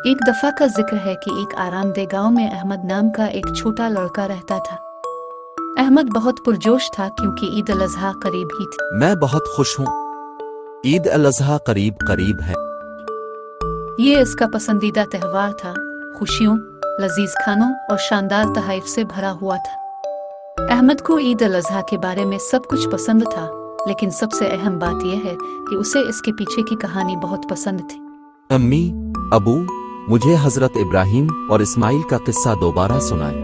एक दफा का जिक्र है कि एक आरामदेह गांव में अहमद नाम का एक छोटा लड़का रहता था। अहमद बहुत पुरजोश था क्योंकि ईद अल अज़हा करीब ही थी। मैं बहुत खुश हूँ। ईद अल अज़हा करीब करीब है। ये इसका पसंदीदा त्यौहार था, खुशियों, लजीज खानों और शानदार तहाइफ से भरा हुआ था। अहमद को ईद अल अज़हा के बारे में सब कुछ पसंद था, लेकिन सबसे अहम बात यह है कि उसे इसके पीछे की कहानी बहुत पसंद थी। अम्मी, अबू, मुझे हजरत इब्राहिम और इस्माइल का किस्सा दोबारा सुनाएं।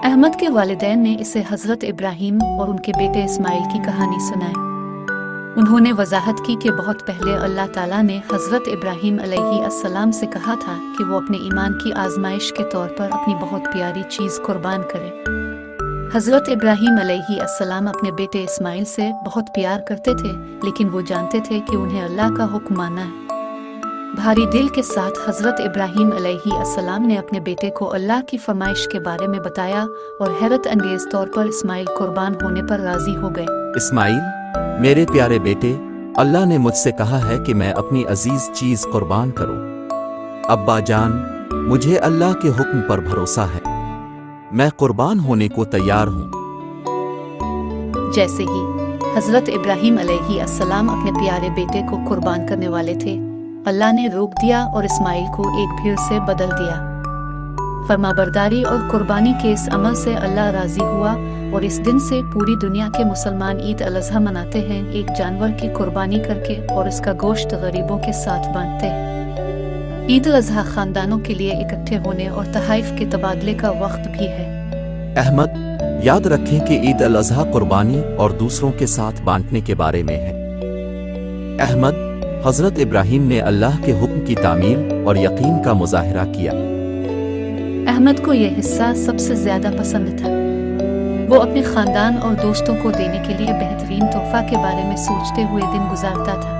अहमद के वालिदैन ने इसे हजरत इब्राहिम और उनके बेटे इस्माइल की कहानी सुनाई। उन्होंने वजाहत की कि बहुत पहले अल्लाह ताला ने हजरत इब्राहिम अलैहिस्सलाम से कहा था कि वो अपने ईमान की आजमाइश के तौर पर अपनी बहुत प्यारी चीज़ कुर्बान करें। हजरत इब्राहिम अलैहिस्सलाम अपने बेटे इस्माइल से बहुत प्यार करते थे, लेकिन वो जानते थे कि उन्हें अल्लाह का हुक्म मानना है। भारी दिल के साथ हजरत इब्राहिम अलैहिस्सलाम ने अपने बेटे को अल्लाह की फरमाइश के बारे में बताया और हैरत अंगेज तौर पर इस्माइल कुर्बान होने पर राजी हो गए। इस्माइल, मेरे प्यारे बेटे, अल्लाह ने मुझसे कहा है कि मैं अपनी अजीज चीज कुर्बान करूं। अब्बा जान, मुझे अल्लाह के हुक्म पर भरोसा है, मैं कुर्बान होने को तैयार हूं। जैसे ही हजरत इब्राहिम अलैहिस्सलाम अपने प्यारे बेटे को कुर्बान करने वाले थे, अल्लाह ने रोक दिया और इस्माइल को एक भीड़ से बदल दिया। फरमाबरदारी और कुर्बानी के इस अमल से अल्लाह राजी हुआ और इस दिन से पूरी दुनिया के मुसलमान ईद अल अज़हा मनाते हैं, एक जानवर की कुर्बानी करके और इसका गोश्त गरीबों के साथ बांटते हैं। ईद अल अज़हा खानदानों के लिए इकट्ठे होने और तहाइफ के तबादले का वक्त भी है। अहमद, याद रखें कि ईद अल अज़हा कुर्बानी और दूसरों के साथ बांटने के बारे में है। अहमद, हजरत इब्राहिम ने अल्लाह के हुक्म की तामील और यकीन का मुजाहिरा किया। अहमद को यह हिस्सा सबसे ज्यादा पसंद था। वो अपने खानदान और दोस्तों को देने के लिए बेहतरीन तोहफा के बारे में सोचते हुए दिन गुजारता था,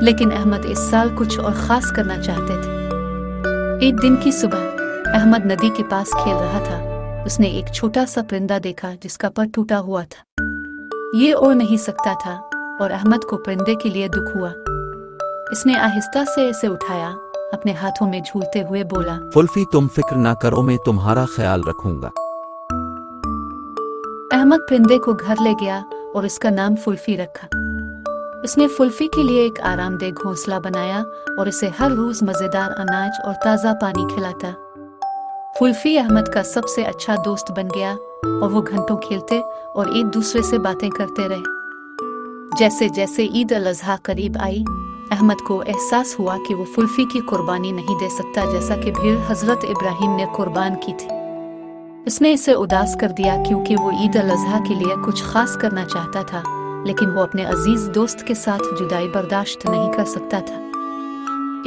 लेकिन अहमद इस साल कुछ और खास करना चाहते थे। एक दिन की सुबह अहमद नदी के पास खेल रहा था। उसने एक छोटा सा परिंदा देखा जिसका पर टूटा हुआ था। ये उड़ नहीं सकता था और अहमद को परिंदे के लिए दुख हुआ। इसने आहिस्ता से इसे उठाया, अपने हाथों में झूलते हुए बोला, फुल्फी, तुम फिक्र ना करो, मैं तुम्हारा ख्याल रखूंगा। अहमद परिंदे को घर ले गया और इसका नाम फुल्फी रखा। उसने फुल्फी के लिए एक आरामदेह घोंसला बनाया और इसे हर रोज मजेदार अनाज और ताज़ा पानी खिलाता। फुल्फी अहमद का सबसे अच्छा दोस्त बन गया और वो घंटों खेलते और एक दूसरे से बातें करते रहे। जैसे जैसे ईद अल अज़हा करीब आई, अहमद को एहसास हुआ कि वो फुल्फी की कुर्बानी नहीं दे सकता जैसा कि भीड़ हजरत इब्राहिम ने कुर्बान की थी। इसने इसे उदास कर दिया क्योंकि वो ईद अल अज़हा के लिए कुछ खास करना चाहता था, लेकिन वो अपने अजीज दोस्त के साथ जुदाई बर्दाश्त नहीं कर सकता था।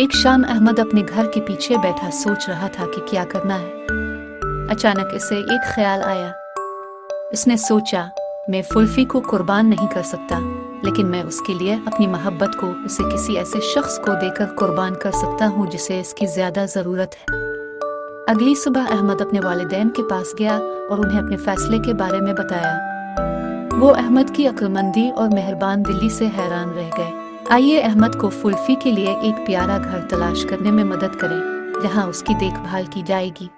एक शाम अहमद अपने घर के पीछे बैठा सोच रहा था कि क्या करना है। अचानक इसे एक ख्याल आया। इसने सोचा, मैं फुल्फी को कुर्बान नहीं कर सकता, लेकिन मैं उसके लिए अपनी मोहब्बत को इसे किसी ऐसे शख्स को देकर कुर्बान कर सकता हूँ जिसे इसकी ज्यादा जरूरत है। अगली सुबह अहमद अपने वालिदैन के पास गया और उन्हें अपने फैसले के बारे में बताया। वो अहमद की अक्लमंदी और मेहरबान दिली से हैरान रह गए। आइए अहमद को फुल्फी के लिए एक प्यारा घर तलाश करने में मदद करें, जहाँ उसकी देखभाल की जाएगी।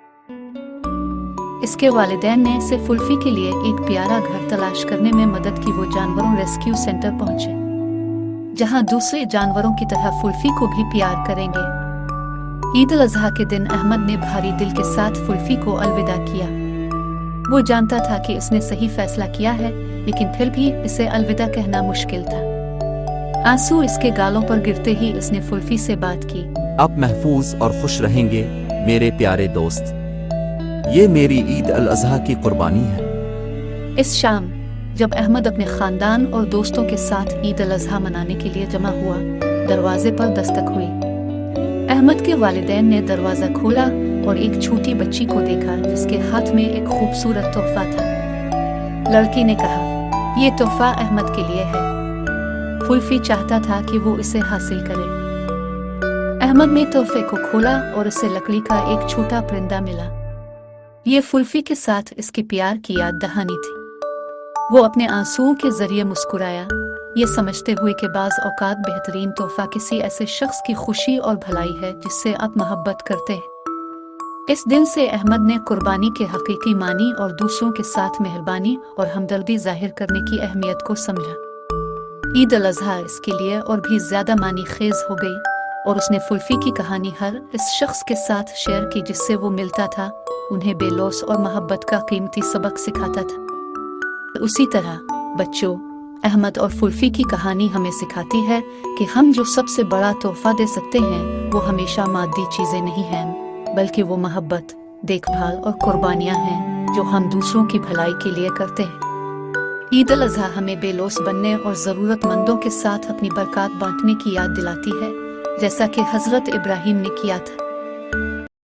इसके वालिदैन ने इसे फुल्फी के लिए एक प्यारा घर तलाश करने में मदद की। वो जानवरों रेस्क्यू सेंटर पहुंचे, जहां दूसरे जानवरों की तरह फुल्फी को भी प्यार करेंगे। ईद अल अज़हा के दिन अहमद ने भारी दिल के साथ फुल्फी को अलविदा किया। वो जानता था कि इसने सही फैसला किया है, लेकिन फिर भी इसे अलविदा कहना मुश्किल था। आंसू इसके गालों पर गिरते ही इसने फुल्फी से बात की। आप महफूज और खुश रहेंगे मेरे प्यारे दोस्त। ये मेरी ईद अल अज़हा की कुर्बानी है। इस शाम जब अहमद अपने खानदान और दोस्तों के साथ ईद अल अज़हा मनाने के लिए जमा हुआ, दरवाजे पर दस्तक हुई। अहमद के वालिदैन ने दरवाजा खोला और एक छोटी बच्ची को देखा जिसके हाथ में एक खूबसूरत तोहफा था। लड़की ने कहा, ये तोहफा अहमद के लिए है। फुल्फी चाहता था कि वो इसे हासिल करे। अहमद ने तोहफे को खोला और उसे लकड़ी का एक छोटा परिंदा मिला। ये फुल्फी के साथ इसके प्यार की याद दहानी थी। वो अपने आंसुओं के जरिए मुस्कुराया, یہ سمجھتے ہوئے کہ بعض اوقات بہترین تحفہ کسی ایسے شخص کی خوشی اور بھلائی ہے جس سے آپ محبت کرتے ہیں۔ اس دن سے احمد نے قربانی کے حقیقی معنی اور دوسروں کے ساتھ مہربانی اور ہمدردی ظاہر کرنے کی اہمیت کو سمجھا۔ عید الاضحیٰ اس کے لیے اور بھی زیادہ معنی خیز ہو گئی، اور اس نے فلفی کی کہانی ہر اس شخص کے ساتھ شیئر کی جس سے وہ ملتا تھا، انہیں بے لوث اور محبت کا قیمتی سبق سکھاتا تھا۔ اسی طرح بچوں، احمد اور فلفی کی کہانی ہمیں سکھاتی ہے کہ ہم جو سب سے بڑا تحفہ دے سکتے ہیں وہ ہمیشہ مادی چیزیں نہیں ہیں، بلکہ وہ محبت، دیکھ بھال اور قربانیاں ہیں جو ہم دوسروں کی بھلائی کے لیے کرتے ہیں۔ عید الاضحیٰ ہمیں بے لوث بننے اور ضرورت مندوں کے ساتھ اپنی برکات بانٹنے کی یاد دلاتی ہے، جیسا کہ حضرت ابراہیم نے کیا تھا۔